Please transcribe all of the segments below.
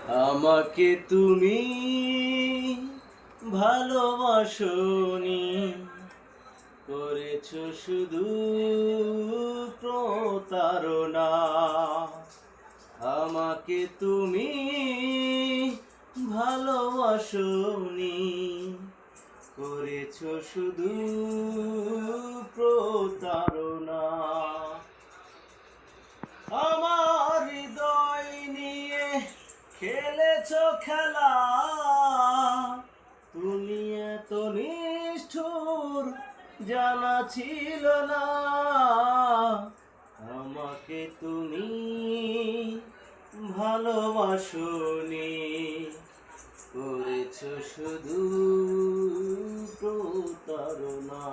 আমাকে তুমি ভালোবাসোনি, করেছো শুধু প্রতারণা। আমাকে তুমি ভালোবাসোনি, করেছো শুধু প্রতারণা। আমার হৃদয় নিয়ে খেলেছো খেলা, তুমি এত নিষ্ঠুর জানা ছিল না। আমাকে তুমি ভালোবাসোনি, করেছো শুধু প্রতারণা।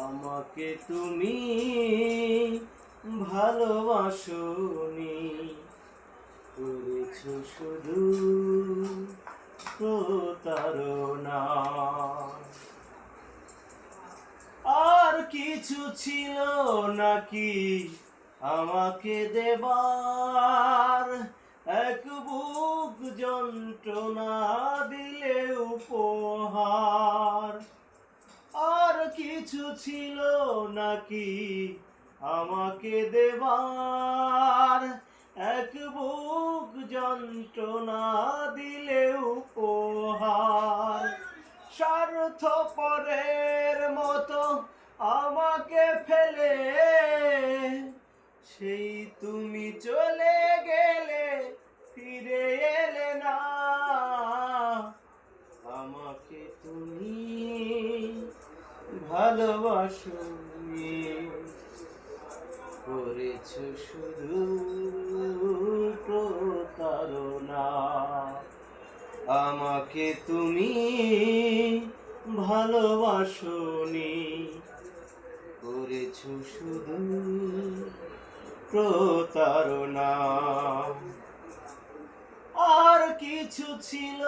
আমাকে তুমি ভালোবাসোনি, করেছো শুধু প্রতারণা। আর কিছু ছিল নাকি আমাকে দেবার, এক বুক যন্ত্রণা দিলে উপহার। আর কিছু ছিল নাকি আমাকে দেবার, এক বুক যন্ত্রণা দিলে উপহার। স্বার্থপরের মতো আমাকে ফেলে সেই তুমি চলে গেলে, ফিরে এলে না। আমাকে তুমি ভালোবাসোনি, করেছো শুধু প্রতারণা। আমাকে তুমি ভালোবাসোনি, করেছো শুধু প্রতারণা। আর কিছু ছিল